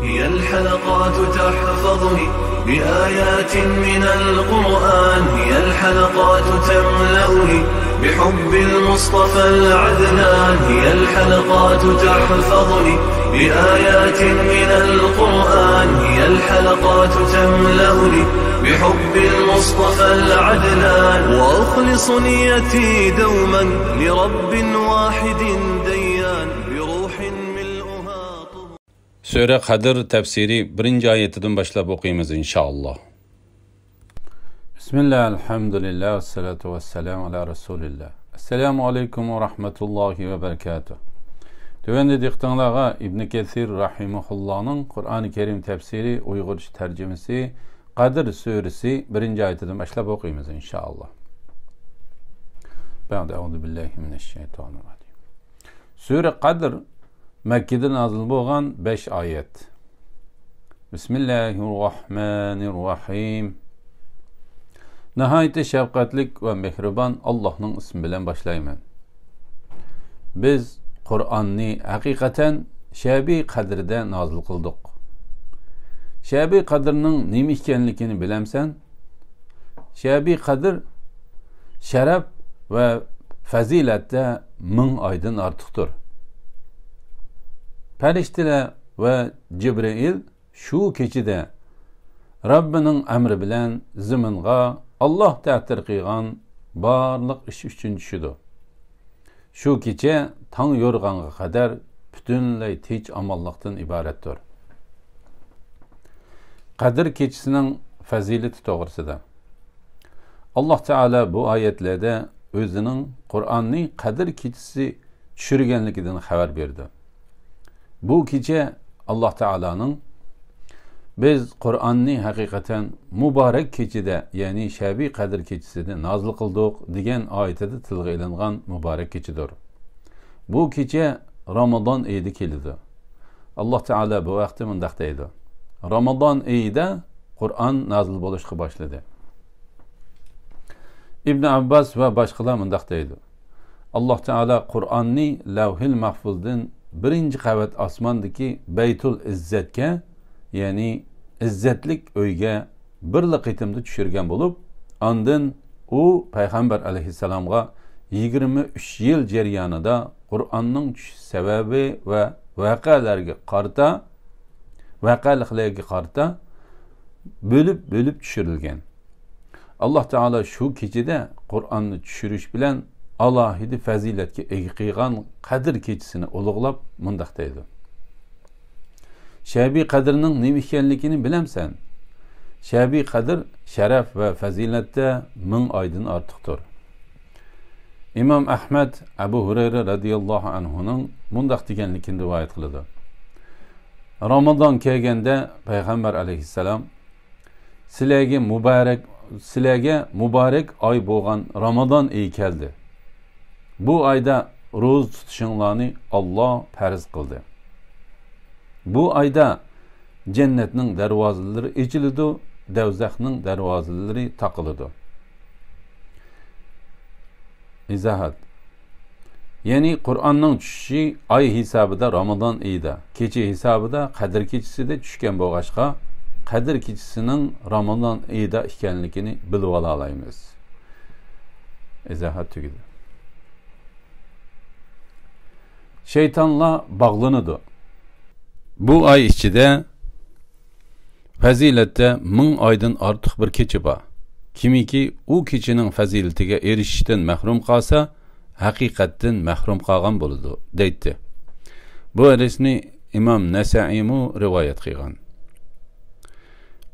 هي الحلقات تحفظني بآيات من القرآن، هي الحلقات تملأني بحب المصطفى العدنان، هي الحلقات تحفظني بآيات من القرآن، هي الحلقات تملأني بحب المصطفى العدنان، وأخلص نيتي دوما لرب واحد ديان بروح ملؤها طهور. Sure Kadir tefsiri 1. ayetinden başlayıp okuyumuz inşallah. Bismillah, elhamdülillah, salatu vesselamu ala Resulillah. Esselamu aleyküm ve rahmetullahi ve berekatuh. Tövende diktanlağa İbn Kesir Rahimullah'ın Kur'an-ı Kerim tefsiri Uygurca tercümesi Kadir suresi 1. ayetinden başlayıp okuyumuz inşallah. Euzubillahimineşşeytanirracim. Sure Kadir Mekke'de nazil boğan 5 ayet. Bismillahirrahmanirrahim. Nihayet şefkatlik ve mehriban Allah'ın ismi bilen başlayayım. Biz Kur'an'ı hakikaten Şebi Kadir'de nazil kıldık. Şebi Kadir'nin neymi ikenlikini bilemsen, Şebi Kadir şeref ve fazilette 1000 aydan artıktır. Periştiler ve Cibril şu keçide Rabbinin emri bilen ziminga Allah ta'tir qilgan barliq ish uchun tushidi. Shu kecha tong yorg'anga qadar butunlay tinch amallikdan iboratdir. Qadr kechasining fazilati to'g'risida Allah Teala bu oyatlarda o'zining Qur'onni Qadr kechasi tushirganligidan xabar berdi. Bu kecha Allah Teala'nın biz Kur'an'ı hakikaten mübarek keçide, yani Şebi Kadir keçisinde nazil kıldık degan ayetede tilga ilingan mübarek keçidir. Bu kecha Ramazan ayida keldi. Allah Teala bu vaqtda mundaq deydi. Ramazan ayida Kur'an nazil bo'lishga boshladi. İbn Abbas ve başkalar mundaq deydi. Allah Teala Kur'an'ı Lavhil Mahfuz'dan birinci qavat osmondagi Baytul İzzet'ga, yani İzzetlik o'yga birli qitimda tushirgan bo'lib, ondan u payg'ambar alayhissalomga 23 yil jarayonida Qur'onning tushish sababi va voqealarga qarta bo'lib tushirilgan. Allah Teala shu kechada Qur'onni tushirish bilan alohida fazilatga ega qilgan Qadr kechasini ulug'lab mundaq deydi. Şebi Kadir'nin nima ekanligini bilemsen, Şebi Kadir şeref ve fazilette 1000 aydan artıqdır. İmam Ahmed Abu Hurayra radıyallahu anhu'nun mundaq deganligini rivoyat qiladi. Ramazan kelganda Peygamber aleyhisselam sizlarga muborak oy bo'lgan Ramazan oyi keldi. Bu ayda ro'z tutishinglarni Allah farz qildi. Bu ayda cennetning darvozaları echiladi, davzaxning darvozaları taqiladi. İzahat. Yani Kur'an'ның tushishi ay hisobida Ramazan oyida, kecha hisobida Qadr kechasida tushgan bo'lg'achqa, Qadr kechasining Ramazan oyida ekanligini bilib ola olamiz. İzahat tugadi. Şeytanla bağlanıdı. Bu ay içinde fazilette 1000 aydan artıq bir kecha bor. Kimiki u kechining fazilatiga erishishdan mahrum qolsa, haqiqatdan mahrum qolgan bo'ladi, deydi. Bu hadisni İmam Nasai'mu rivoyat qilgan.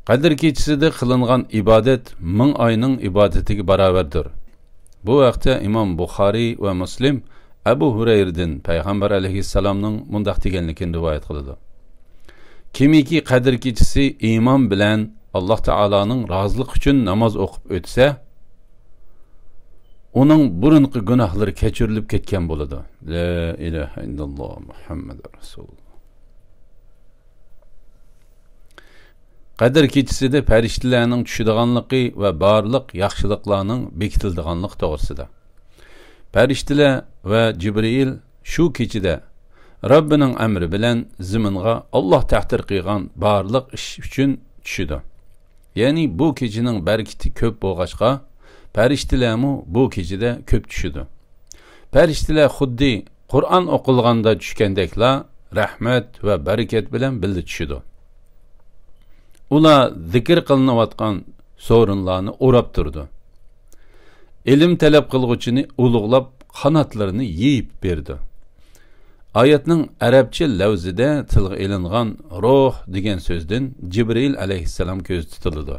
Qadr kechasida qilingan ibodat 1000 oyning ibodatiga barobardir. Bu vaqtda İmam Buxoriy va Muslim Abu Hurayra'dan Peygamber aleyhisselamning mundaq deganligini rivoyat qiladi. Kimiki Qadr kechasi iymon bilan Allah Teala'nın razılıq üçün namaz o'qib o'tsa, uning burunqi gunohlari kechirilib ketgan bo'ladi. La ilaha illalloh Muhammadur Rasululloh. Qadr kechasida farishtalarning tushadiganligi va barliq yaxshiliklarning bekitildiganligi to'g'risida. Farishtalar va Jibril shu kechada Rabbining amri bilan ziminga Allah tahtir qilgan barliq ish uchun tushidi. Ya'ni bu kechining barakati ko'p bo'lg'achqa, farishtalarmi bu kechida ko'p tushidi. Farishtalar xuddi Qur'on o'qilganda tushgandekla rahmat va barakat bilan birga tushidi. Ular zikr qilinayotgan so'rinlarni o'rab turdi. Ilm talab qilguvchini ulug'lab qanotlarini yeyib berdi. Oyatning arabcha lafzida tilga ilingan ruh degan so'zdan Jibril alayhissalom ko'z tutildi.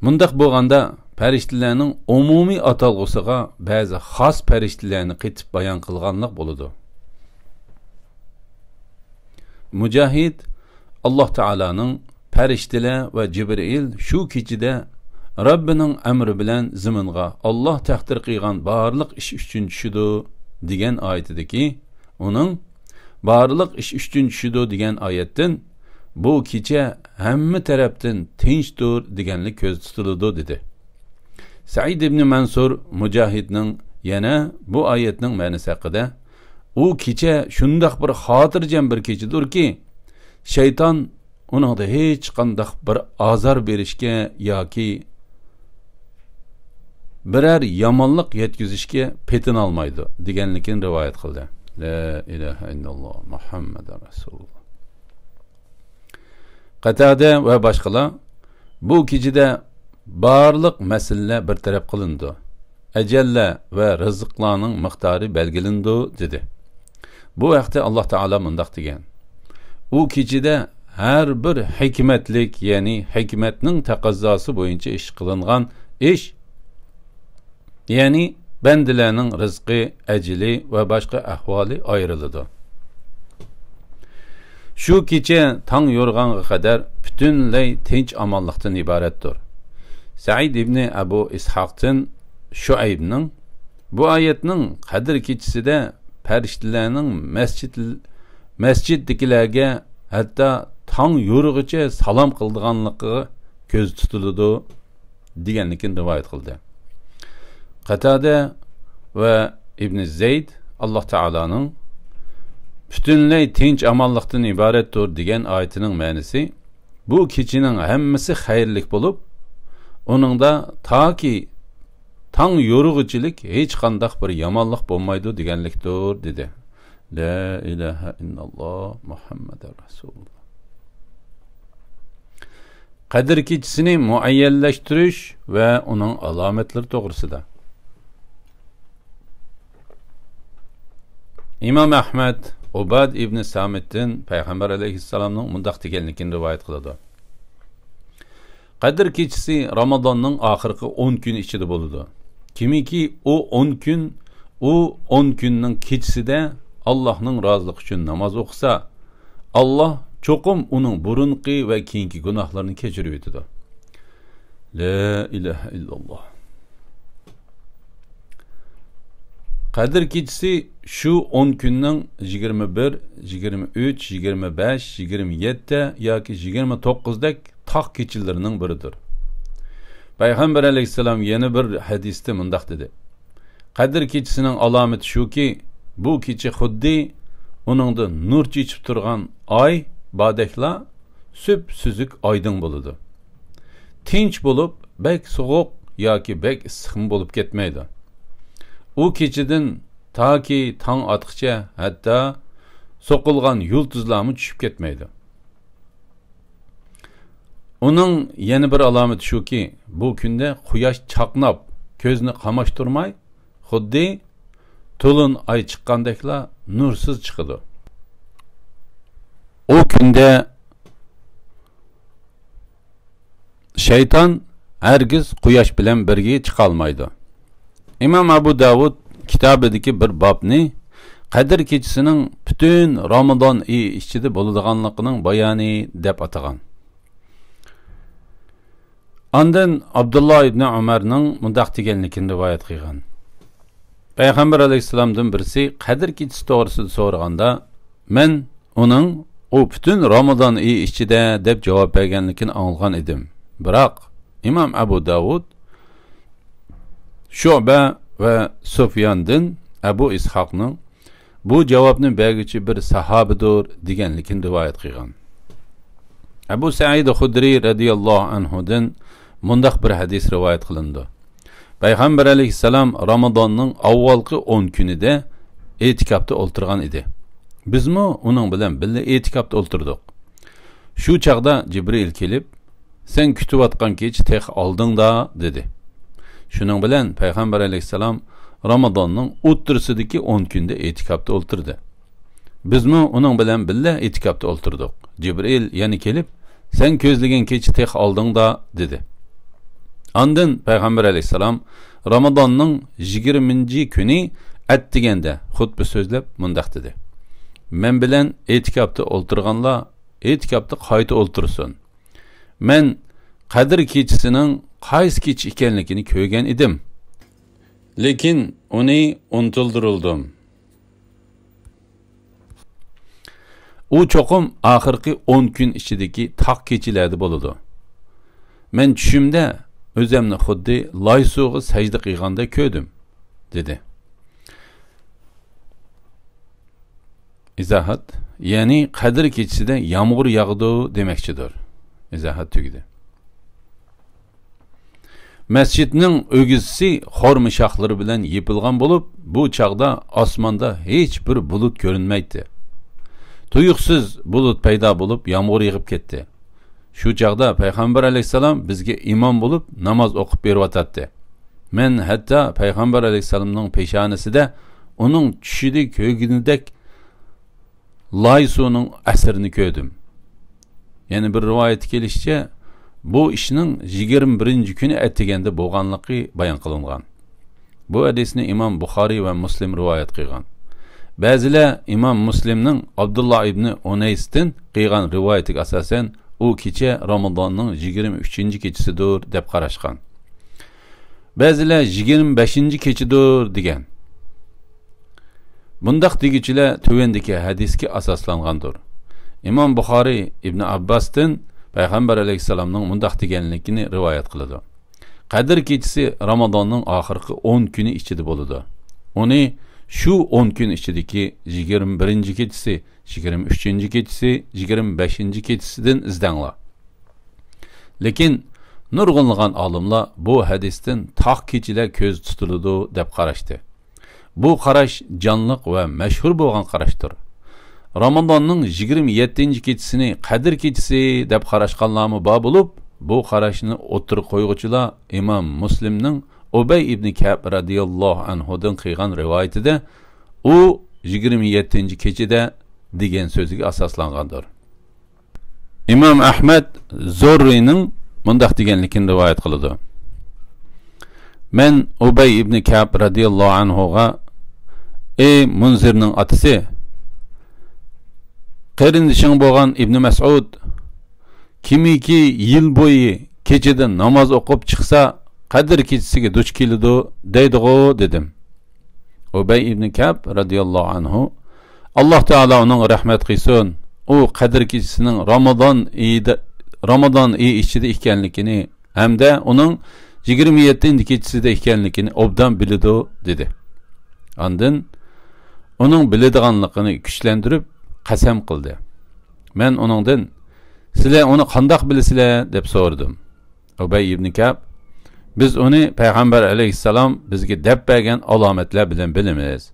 Mundaq bo'lganda farishtalarning umumiy atalg'usiga ba'zi xos farishtalarni qitib bayon qilganlik bo'ladi. Mujahid Alloh taolaning farishtalar va Jibril shu kechida Rabbining amri bilan ziminga Allah taqdir qilgan barliq ish uchun tushidi degan oyatidagi uning barliq ish uchun tushidi degan oyatdan bu kecha hamma tarafdan tinchdir deganlik ko'z tutildi dedi. Said ibn Mansur Mujahidning yana bu oyatning ma'nosi haqida u kecha shundoq bir xotirjam bir kechadirki, shayton uningda hech qanday bir azor berishga yoki birer yomonlik yetkazishga petin olmaydi deganligini rivoyat qildi. La ilaha illalloh Muhammadur Rasululloh. Qatada va boshqalar bu kechida barliq masalalar bir taraf qilindi. Ajalla va rizqlarning miqdori belgilandi dedi. Bu vaqtda Alloh taolo mundaq degan. U kechida har bir hikmatlik, ya'ni hikmatning taqozosi bo'yicha ish qilingan ish, ya'ni bandalarning rizqi, ajli va boshqa ahvoli ayriladi. Shu kecha tong yorg'onga qadar butunlay tinch omonlikdan iboratdir. Said ibn Abu Ishoqdan Shuaybning bu oyatning qadr kechisida farishtalarning masjiddagilarga hatto tong yorug'icha salom qildiganligi ko'z tutiladi deganligini rivoyat qildi. Qatada va Ibn Zayd Alloh taolaning butunlay tinch omonlikdan iboratdir degan oyatining ma'nosi bu kechining hammasi xayrlik bo'lib, uningda toki tong yorug'ichilik hech qanday bir yomonlik bo'lmaydi deganlikdir dedi. La ilaha illalloh Muhammadur Rasululloh. Qadr kechisini muayyanlashtirish va uning alomatlari to'g'risida İmam Ahmed Ubad ibn Samit'in Peygamber aleyhisselamның mundaq deganligini rivoyat qiladi. Qadr kechisi Ramazonning oxirgi 10 kun ichida bo'ladi. Kimiki o 10 kunning kechisida Allohning roziligi uchun namoz o'qisa, Alloh cho'qim uning burunqi va keyingi gunohlarini kechirib o'tadi. La ilaha illalloh. Qadr kechisi şu 10 kunning 21, 23, 25, 27 yoki 29dak taq kechalarining biridir. Payg'ambar alayhissalom yana bir hadisda mundaq dedi. Qadr kechisining alomati shuki, bu kecha xuddi uningda nur chechib turgan oy bodakla süp-süzük oydin bo'ladi. Tinch bo'lib, bek sovuq yoki bek issiq bo'lib ketmaydi. U kechidan taki tong otqicha hatto so'qilgan yulduzlarmi tushib ketmaydi. Uning yana bir alomati shuki, bu kunda quyosh chaqnab, ko'zni qamashtirmay, xuddi to'lin oy chiqqandekla nursiz chiqadi. O kunda shayton hargiz quyosh bilan birga chiqa olmaydi. İmam Abu Davud kitobidagi bir bobni Qadr kechisining butun Ramazon oyi ichida bo'ladiganligining bayoni deb atagan. Ondan Abdullah ibn Umarning mundaq deganligini rivoyat qilgan. Payg'ambar alayhissalomdan birisi Qadr kechisi to'g'risida so'raganda, men uning o butun Ramazon oyi ichida deb javob berganligini anglagan edim. Biroq İmam Abu Davud Shu'ba ve Sufyan'dan Abu İshaq'ның bu javobni berguvchi bir sahobadir deganligini rivoyat qilgan. Abu Sa'id Xudri radhiyallohu anhudan mundaq bir hadis rivoyat qilindi. Payg'ambar alayhissalom Ramazonning avvalgi 10 kunida etikafda o'ltirgan edi. Bizmi uning bilan birga etikafda o'ltirdik. Shu chaqda Jibril kelib, "Sen kutayotgan kech tex oldingda" dedi. Shuning bilan Payg'ambar alayhissalom Ramazonning o'ttirsidagi 10 kunda etikafda o'ltirdi. Bizmi uning bilan birga etikafda o'ltirdik. Jibril yana kelib, "Sen ko'zlagan kech tex oldingda" dedi. Ondan Payg'ambar alayhissalom Ramazonning 20-kuni atdiganda xutba so'zlab mundaq dedi: "Men bilan etikafda o'ltirganlar etikafda qayta o'ltirsin. Men Qadr kechisining qaysi kech ekanligini ko'rgan edim. Lekin uni unutildirildim. U cho'qim oxirgi 10 kun ichidagi taq kechilarda bo'ladi. Men tushimda o'zimni xuddi loy suvga sajda qilganda ko'rdim" dedi. Izohat, ya'ni Qadr kechisida yomg'ir yog'di demakchidir. Izohat tugdi. Masjidning o'g'isi xormishoqlari bilan yepilgan bo'lib, bu chaqda osmonda hech bir bulut ko'rinmaydi. Tuyuqsiz bulut paydo bo'lib, yomg'ir yig'ib ketdi. Shu chaqda Payg'ambar alayhissalom bizga imom bo'lib namoz o'qib beryotdi. Men hatto Payg'ambar alayhissalomning peshonasida uning tushida ko'rgandek loy suvning asrini ko'rdim. Ya'ni bir rivoyat kelishicha, bu ishning 21-kuni aytganda bo'lganligi bayon qilingan. Bu hadisni Imom Buxoriy va Muslim rivoyat qilgan. Ba'zilar Imom Muslimning Abdullah ibn Unaysdan qilgan rivoyatiga asosan u kecha Ramazonning 23-kechisidir deb qarashgan. Ba'zilar 25-kechidir degan. Bundaq degichilar tuvendagi hadisga asoslangandir. Imom Buxoriy Ibn Abbasdan Payg'ambar alayhissalomning mundaq deganligini rivoyat qiladi. Qadr kechisi Ramazonning oxirgi 10 kuni ichida bo'ladi. Uni shu 10 kun ichidagi 21-kechisi, 23-kechisi, 25-kechisidan izdanglar. Lekin nurg'unlagan olimlar bu hadisdan taq kechilar ko'z tutiladi deb qarashdi. Bu qarash jonliq va mashhur bo'lgan qarashdir. Ramazonning 27-kechisini Qadr kechisi deb qarashganlarmi bor bo'lib, bu qarashni o'tirib qo'yg'uchilar Imom Muslimning Ubay ibn Ka'b radhiyallohu anhudan qilgan rivoyatida u 27-kechida degan so'ziga asoslangandir. Imom Ahmad Zurrining mundaq deganligini rivoyat qiladi. Men Ubay ibn Ka'b radhiyallohu anhuga: "Ey Munzirning otasi, qarindishing bo'lgan Ibn Mas'ud kimiki yil bo'yi kechada namoz o'qib chiqsa, Qadr kechisiga duch keladi deydi-ku" dedim. Ubay ibn Ka'b radhiyallohu anhu: "Alloh taolo uning rahmat qilsin, u Qadr kechisining Ramazon oyi ichida ekanligini hamda uning 27-kechisida ekanligini obdan biladi" dedi. Ondan uning biladiganligini kuchlantirib qasam qildi. Men uningdan: "Sizlar uni qandoq bilasizlar?" deb so'radim. Ubay ibn Ka'b: "Biz uni Payg'ambar alayhissalom bizga deb bergan alomatlar bilan bilamiz.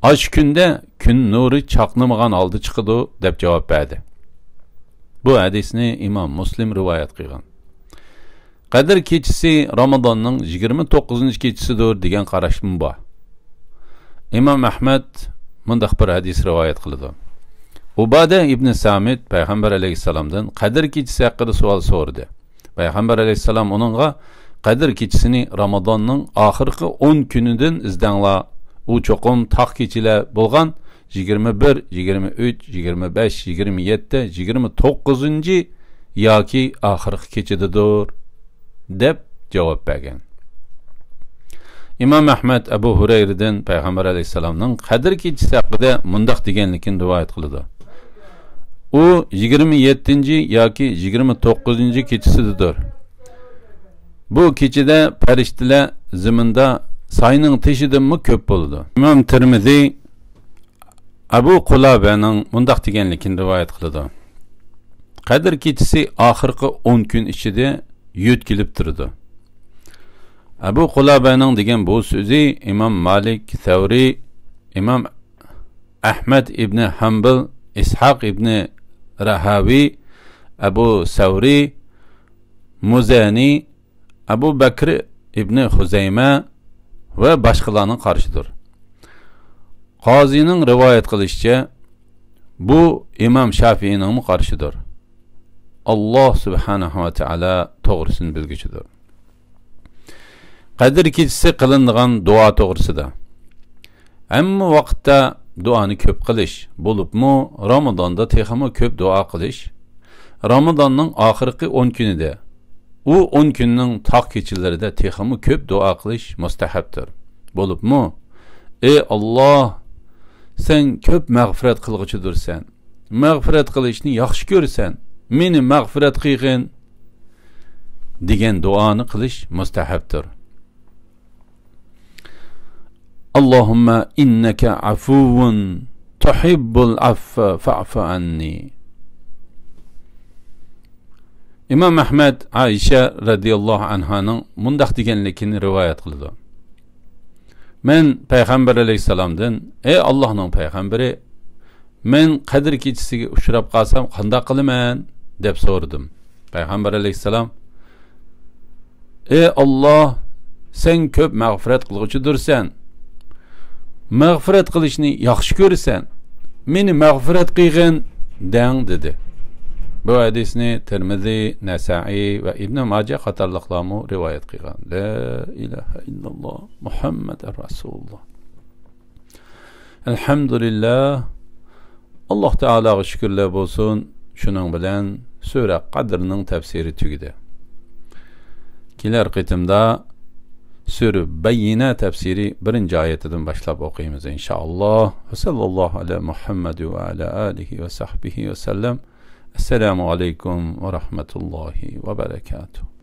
Osh kunda kun nuri chaqnamagan holda chiqadi" deb javob berdi. Bu hadisni Imom Muslim rivoyat qilgan. Qadr kechisi Ramazonning 29-kechisidir degan qarashim bor. Imom Ahmad mundaq bir hadis rivoyat qildi. Ubada ibn Samit Payg'ambar alayhissalomdan Qadr kechisi haqida savol so'radi. Payg'ambar alayhissalom uningga Qadr kechisini Ramazonning oxirgi 10 kunidan izdanglar. U cho'qim taq kechilar bo'lgan 21, 23, 25, 27, 29 yoki oxirgi kechidadir deb javob bergan. Imom Ahmad Abu Hurayradan Payg'ambar alayhissalomning Qadr kechisi haqida mundaq deganligini rivoyat qildi. U 27 yoki 29 kechisidir. Bu kechida farishtalar zaminda sayning teshidanmi ko'p bo'ladi. Imom Tirmiziy Abu Qulabaning mundaq deganligini rivoyat qiladi. Qadr kechasi oxirgi 10 kun ichida yo'tkilib turdi. Abu Qulabaning degan bu so'zi Imom Malik, Savri, Imom Ahmad ibn Hanbal, Ishaq ibn Rahavi, Abu Savri, Muzani, Abu Bakr ibn Huzayma va boshqalarning qarishidir. Qozining rivoyat qilishicha, bu Imom Shafi'iyning qarishidir. Allah subhanahu va taala to'g'risini bilguchidir. Qadr kechasi qilinadigan duo to'g'risida. Hamma vaqtda duoni ko'p qilish, bo'libmi Ramazonda texmo ko'p duo qilish. Ramazonning oxirgi 10 kunida, u 10 kunning taq kechalarida texmo ko'p duo qilish mustahabdir. Bo'libmi? Ey Alloh, sen ko'p mag'firat qilg'uchidirsan. Mag'firat qilishni yaxshi ko'rsan. Meni mag'firat qilgin degan duoni qilish mustahabdir. Allohumma innaka afuwun tuhibbul affa fa'fu anni. Imom Ahmad Aisha radhiyallohu anhaning mundaq deganligini rivoyat qildi. Men payg'ambar alayhisalomdan, ey Allohning payg'ambari, men qadr kechasiga uchrab qolsam qanday qilaman deb so'radim. Payg'ambar alayhisalom, ey Alloh, sen ko'p mag'firat qilg'uchidirsan. Mag'firat qilishni yaxshi ko'rsan. Meni mag'firat qilgin deng dedi. Bu hadisni Tirmizi, Nasa'i va Ibn Majah qatorliqlarmu rivoyat qilgan. La ilaha illalloh Muhammadur Rasululloh. Alhamdulillah. Alloh taolaga shukrlar bo'lsin. Shuning bilan sura Qadrning tafsiri tugadi. Kelar qitimda sura Bayyina tafsiri 1-oyatidan boshlab o'qiymiz inshaalloh. Sallallohu ala Muhammad va ala alihi va sahbihi va sallam. Assalomu alaykum va rahmatullohi va barakatuh.